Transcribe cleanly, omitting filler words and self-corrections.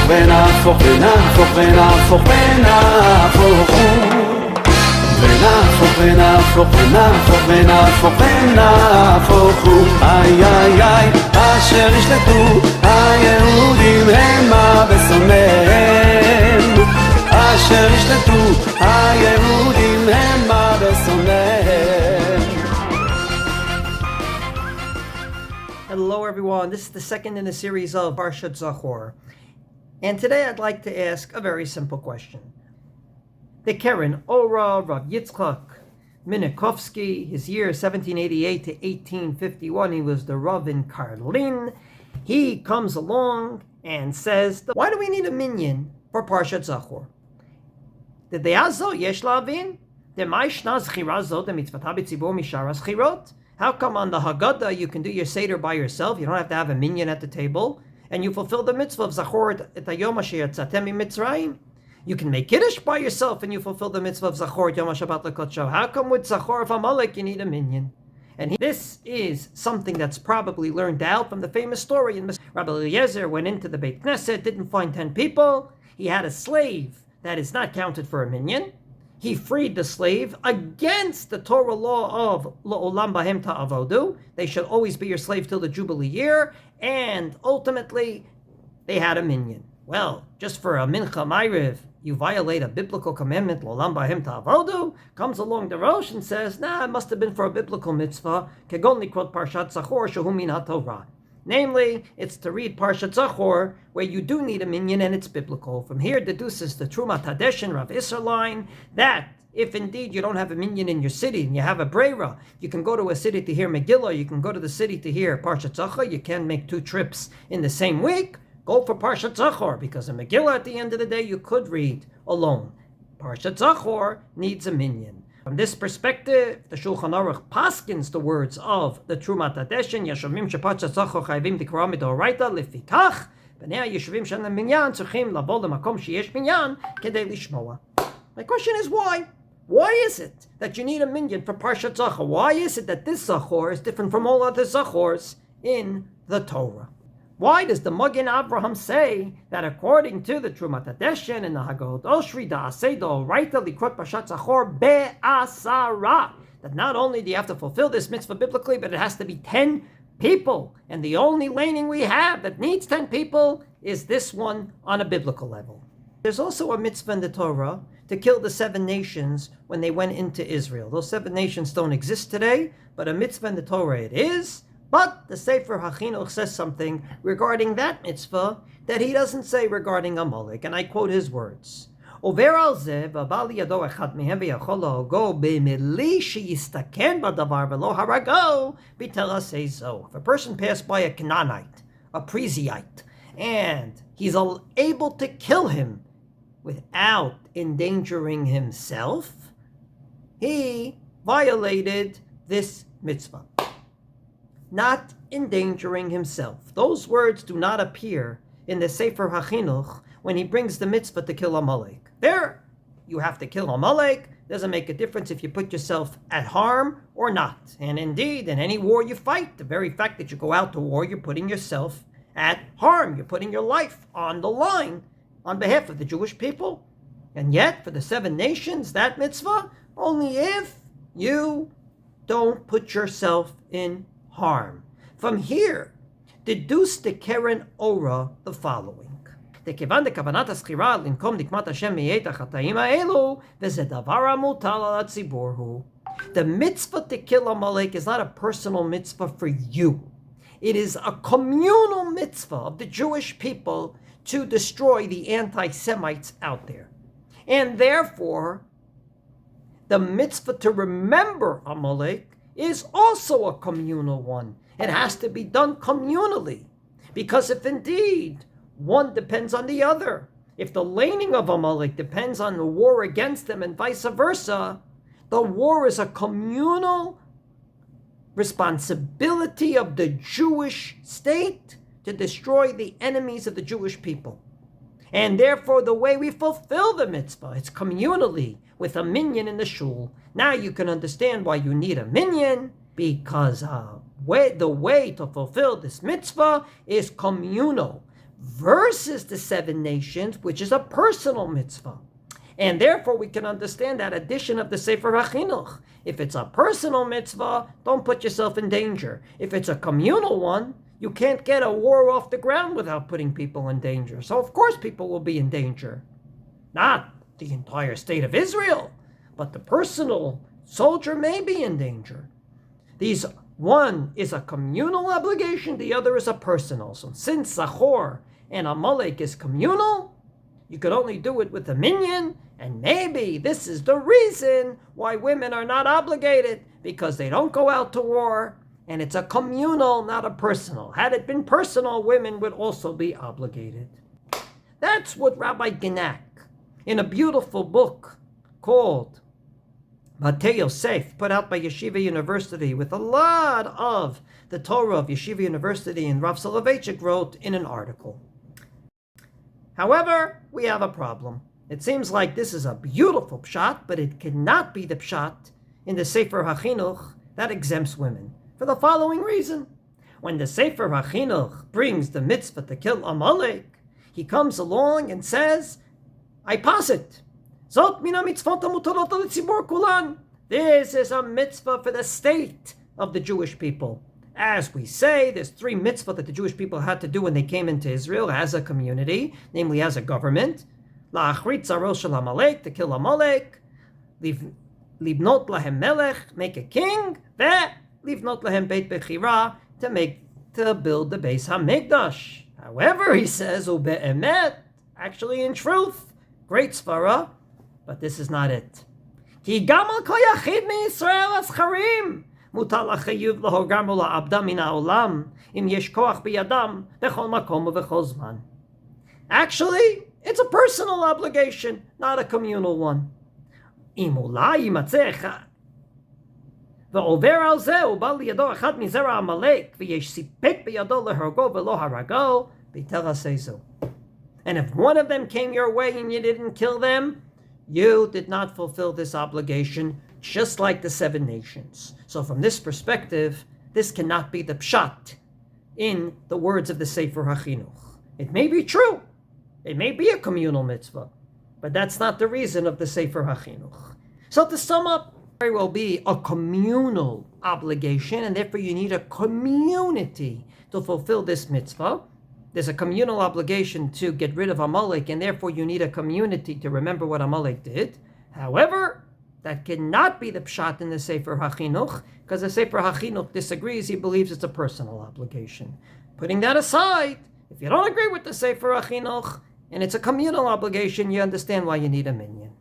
ונהפוך ונהפוך ונהפוך ונהפוך ונהפוך ונהפוך ונהפוך ונהפוך ונהפוך איי איי איי אשר ישלטו היהודים המה בשונאיהם אשר ישלטו היהודים המה בשונאיהם. Hello everyone, this is the second in the series of Parshat Zachor. And today I'd like to ask a very simple question. The Keren Ora Rav Yitzchak Minikovsky, his year 1788 to 1851, he was the Rav in Karlin. He comes along and says, why do we need a minyan for Parshat Zachor? The de'azo yesh la'avin, the ma'ishna zchirazo, the mitzvata b'tzibur mishara zchirot. How come on the Haggadah you can do your Seder by yourself? You don't have to have a minyan at the table. And you fulfill the mitzvah of Zachor et hayom asher yatzatem miMitzrayim. You can make Kiddush by yourself and you fulfill the mitzvah of Zachor et Yom HaShabbat LeKodsho. How come with Zachor of Amalek you need a minyan? And this is something that's probably learned out from the famous story in Rabbi Eliezer went into the Beit Knesset, didn't find 10 people. He had a slave that is not counted for a minyan. He freed the slave against the Torah law of La'olam Bahem Ta'avodu. They should always be your slave till the Jubilee year. And ultimately, they had a minyan. Well, just for a mincha ma'ariv, you violate a biblical commandment, La'olam Bahem Ta'avodu, comes along the Rosh and says, it must have been for a biblical mitzvah, kegon likrot Parshat Zachor shehu min haTorah. Namely, it's to read Parshat Zachor, where you do need a minyan and it's biblical. From here deduces the Trumat Hadesh and Rav Isser line, that if indeed you don't have a minyan in your city and you have a breira, you can go to a city to hear Megillah, you can go to the city to hear Parshat Zachor, you can make 2 trips in the same week, go for Parshat Zachor, because a Megillah at the end of the day you could read alone. Parshat Zachor needs a minyan. From this perspective, the Shulchan Aruch paskins the words of the Trumat Hadeshin, Yashomim sheParshat Zachor chayvim tikra midoraita lefikach, b'nei hayeshuvim she'en minyan tzrichim lavo lemakom sheyesh minyan kedei lishmoa. My question is why? Why is it that you need a minyan for Parshat Zachor? Why is it that this Zachor is different from all other Zachors in the Torah? Why does the Magen Avraham say that according to the Trumat Hadeshin and the Haggadah Oshri Da'aseh D'Oraita Likrot Parshat Zachor Be'asara, that not only do you have to fulfill this mitzvah biblically, but it has to be 10 people. And the only laning we have that needs 10 people is this one on a biblical level. There's also a mitzvah in the Torah to kill the 7 nations when they went into Israel. Those 7 nations don't exist today, but a mitzvah in the Torah it is. But the Sefer HaChinuch says something regarding that mitzvah that he doesn't say regarding Amalek, and I quote his words. If a person passed by a Canaanite, a Perizzite, and he's able to kill him without endangering himself, he violated this mitzvah. Not endangering himself. Those words do not appear in the Sefer HaChinuch when he brings the mitzvah to kill Amalek. There, you have to kill Amalek. Doesn't make a difference if you put yourself at harm or not. And indeed, in any war you fight, the very fact that you go out to war, you're putting yourself at harm. You're putting your life on the line on behalf of the Jewish people. And yet, for the 7 nations, that mitzvah, only if you don't put yourself in harm. From here, deduce the Keren Ora the following. The mitzvah to kill Amalek is not a personal mitzvah for you. It is a communal mitzvah of the Jewish people to destroy the anti-Semites out there. And therefore, the mitzvah to remember Amalek is also a communal one. It has to be done communally. Because if indeed one depends on the other, if the laning of Amalek depends on the war against them and vice versa, the war is a communal responsibility of the Jewish state to destroy the enemies of the Jewish people. And therefore the way we fulfill the mitzvah, it's communally with a minyan in the shul. Now you can understand why you need a minyan, because the way to fulfill this mitzvah is communal. versus the 7 nations, which is a personal mitzvah. And therefore, we can understand that addition of the Sefer HaChinuch. If it's a personal mitzvah, don't put yourself in danger. If it's a communal one, you can't get a war off the ground without putting people in danger. So of course people will be in danger. Not the entire state of Israel, but the personal soldier may be in danger. One is a communal obligation, the other is a personal. So since Zachor and Amalek is communal, you could only do it with a minyan, and maybe this is the reason why women are not obligated, because they don't go out to war, and it's a communal, not a personal. Had it been personal, women would also be obligated. That's what Rabbi Genack, in a beautiful book called Batei Yosef, put out by Yeshiva University, with a lot of the Torah of Yeshiva University, and Rav Soloveitchik wrote in an article. However, we have a problem. It seems like this is a beautiful pshat, but it cannot be the pshat in the Sefer HaChinuch that exempts women, for the following reason. When the Sefer HaChinuch brings the mitzvah to kill Amalek, he comes along and says, I posit, Zot mina mitzvot hamutarot letzibor kulan. This is a mitzvah for the state of the Jewish people. As we say, there's 3 mitzvot that the Jewish people had to do when they came into Israel as a community, namely as a government. La'achrit zaros shel Amalek, to kill Amalek. Libnot lahem melech, make a king. Livnot lahem beit bechira, to build the Beis HaMikdash. However, he says, ube'emet, actually in truth, great svara, but this is not it. Ki gam al kol yachid miYisrael azcharim, mutar lachayuv lahogamu la'abda min ha'olam, im yesh koach biyadam, bechol makom u'bechol zman. Actually, it's a personal obligation, not a communal one. Im ulai yimatzeh echad, ve'over al zeh, ubal liyado echad mizera Amalek, v'yesh sipek biyado lehargo ve'lo harago, b'tel ha'seizu. And if one of them came your way and you didn't kill them, you did not fulfill this obligation, just like the 7 nations. So from this perspective, this cannot be the pshat in the words of the Sefer HaChinuch. It may be true. It may be a communal mitzvah, but that's not the reason of the Sefer HaChinuch. So to sum up, very well be a communal obligation, and therefore you need a community to fulfill this mitzvah. There's a communal obligation to get rid of Amalek, and therefore you need a community to remember what Amalek did. However, that cannot be the pshat in the Sefer HaChinuch, because the Sefer HaChinuch disagrees. He believes it's a personal obligation. Putting that aside, if you don't agree with the Sefer HaChinuch, and it's a communal obligation, you understand why you need a minyan.